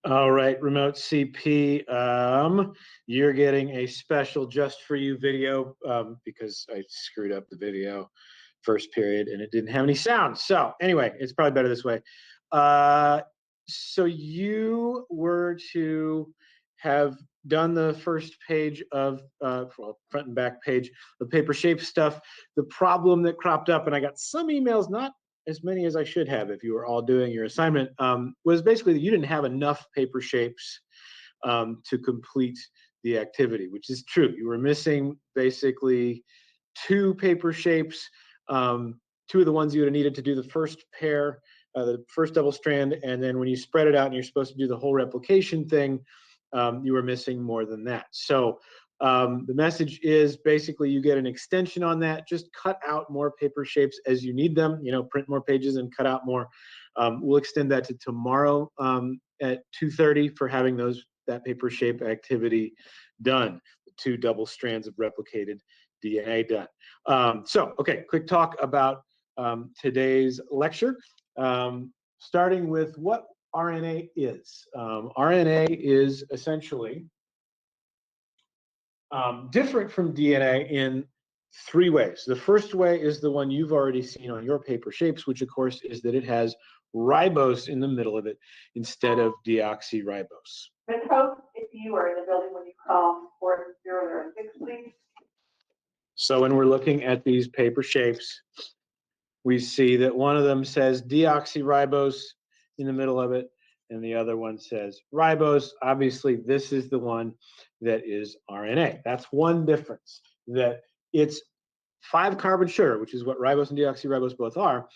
All right, remote CP, you're getting a special just for you video because I screwed up the video first period and it didn't have any sound. So anyway, it's probably better this way. So you were to have done the first page of, well, front and back page of paper shape stuff. The problem that cropped up, and I got some emails, not as many as I should have if you were all doing your assignment, was basically that you didn't have enough paper shapes to complete the activity, which is true. You were missing basically 2 paper shapes, 2 of the ones you would have needed to do the first pair, the first double strand, and then when you spread it out and you're supposed to do the whole replication thing, you were missing more than that. So the message is basically you get an extension on that. Just cut out more paper shapes as you need them. You know, print more pages and cut out more. We'll extend that to tomorrow at 2:30 for having that paper shape activity done. The 2 double strands of replicated DNA done. So, okay, quick talk about today's lecture. Starting with what RNA is. RNA is essentially different from DNA in 3 ways. The first way is the one you've already seen on your paper shapes, which of course is that it has ribose in the middle of it instead of deoxyribose. Ms. Hope, if you are in the building when you call 4006, please. So when we're looking at these paper shapes, we see that one of them says deoxyribose in the middle of it, and the other one says ribose. Obviously, this is the one that is RNA. That's one difference, that it's 5-carbon sugar, which is what ribose and deoxyribose both are.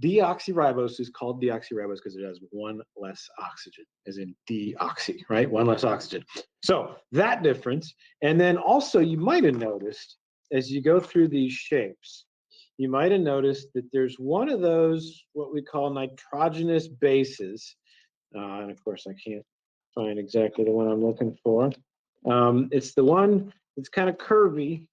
Deoxyribose is called deoxyribose because it has 1 less oxygen, as in deoxy, right? 1 less oxygen. So that difference, and then also you might have noticed as you go through these shapes, you might have noticed that there's one of those, what we call nitrogenous bases, and of course I can't find exactly the one I'm looking for. It's the one that's kind of curvy,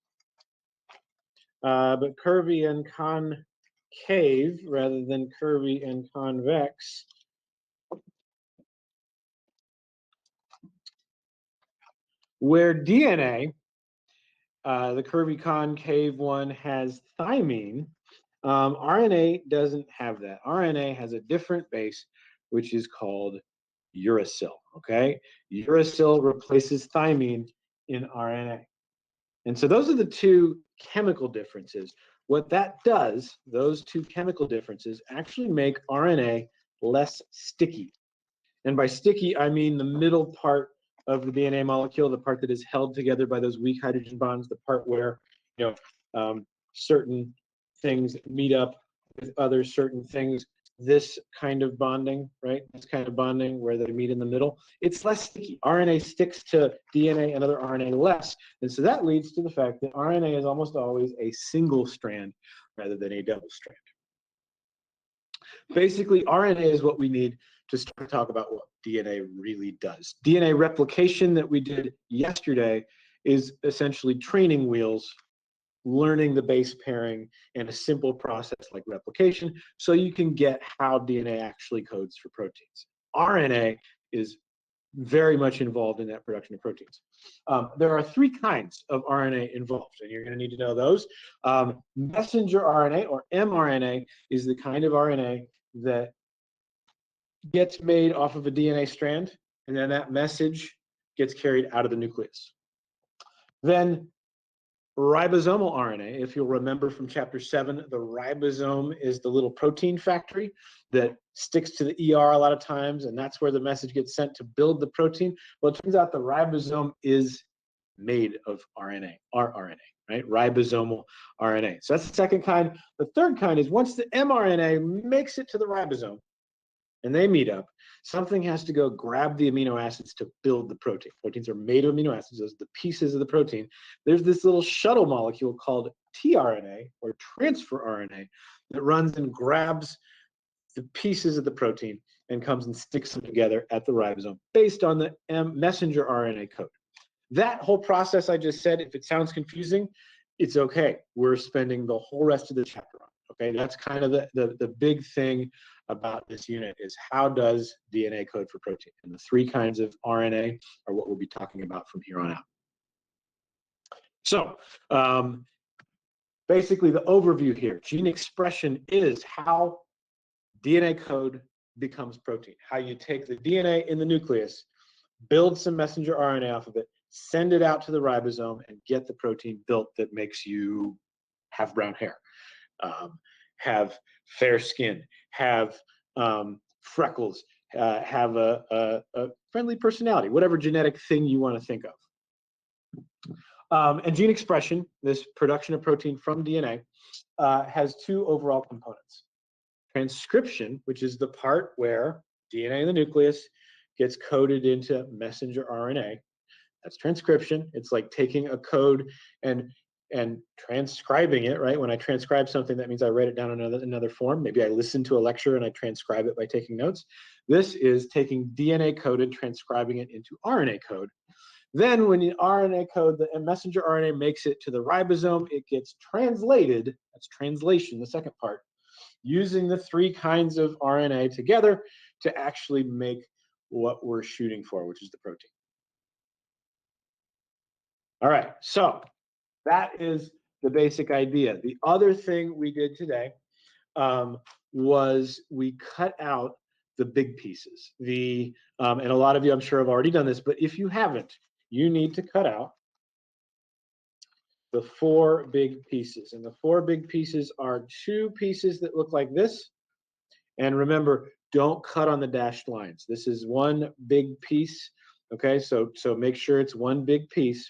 but curvy and concave rather than curvy and convex. Where DNA, the curvy concave one, has thymine, RNA doesn't have that. RNA has a different base, which is called uracil, okay? Uracil replaces thymine in RNA. And so those are the 2 chemical differences. What that does, those 2 chemical differences, actually make RNA less sticky. And by sticky, I mean the middle part of the DNA molecule, the part that is held together by those weak hydrogen bonds, the part where, you know, certain things meet up with other certain things. This kind of bonding, right? This kind of bonding where they meet in the middle, it's less sticky. RNA sticks to DNA and other RNA less. And so that leads to the fact that RNA is almost always a single strand rather than a double strand. Basically, RNA is what we need to start to talk about what DNA really does. DNA replication that we did yesterday is essentially training wheels, learning the base pairing in a simple process like replication so you can get how DNA actually codes for proteins. RNA is very much involved in that production of proteins. There are 3 kinds of RNA involved, and you're going to need to know those. Messenger RNA, or mRNA, is the kind of RNA that gets made off of a DNA strand, and then that message gets carried out of the nucleus. Then ribosomal RNA, if you'll remember from chapter 7, the ribosome is the little protein factory that sticks to the ER a lot of times, and that's where the message gets sent to build the protein. Well, it turns out the ribosome is made of RNA, rRNA, right? Ribosomal RNA. So that's the second kind. The third kind is once the mRNA makes it to the ribosome, and they meet up, something has to go grab the amino acids to build the protein. Proteins are made of amino acids, those are the pieces of the protein. There's this little shuttle molecule called tRNA, or transfer RNA, that runs and grabs the pieces of the protein and comes and sticks them together at the ribosome based on the messenger RNA code. That whole process I just said, if it sounds confusing, it's okay. We're spending the whole rest of the chapter on it. Okay, that's kind of the big thing about this unit is how does DNA code for protein? And the three kinds of RNA are what we'll be talking about from here on out. So basically the overview here, gene expression is how DNA code becomes protein, how you take the DNA in the nucleus, build some messenger RNA off of it, send it out to the ribosome, and get the protein built that makes you have brown hair, have fair skin, have freckles, have a friendly personality, whatever genetic thing you want to think of. And gene expression, this production of protein from DNA, has two overall components. Transcription, which is the part where DNA in the nucleus gets coded into messenger RNA. That's transcription. It's like taking a code and transcribing it, right? When I transcribe something, that means I write it down in another form. Maybe I listen to a lecture and I transcribe it by taking notes. This is taking DNA code and transcribing it into RNA code. Then when the RNA code, the messenger RNA makes it to the ribosome, it gets translated, that's translation, the second part, using the three kinds of RNA together to actually make what we're shooting for, which is the protein. All right, so that is the basic idea. The other thing we did today was we cut out the big pieces. And a lot of you, I'm sure, have already done this, but if you haven't, you need to cut out the four big pieces. And the four big pieces are two pieces that look like this. And remember, don't cut on the dashed lines. This is one big piece. Okay, so make sure it's one big piece.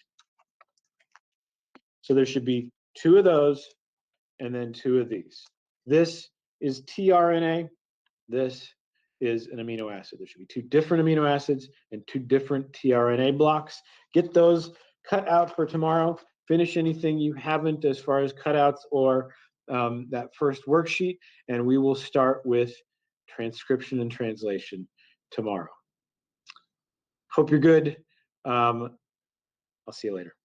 So there should be two of those and then two of these. This is tRNA. This is an amino acid. There should be two different amino acids and two different tRNA blocks. Get those cut out for tomorrow. Finish anything you haven't as far as cutouts or that first worksheet, and we will start with transcription and translation tomorrow. Hope you're good. I'll see you later.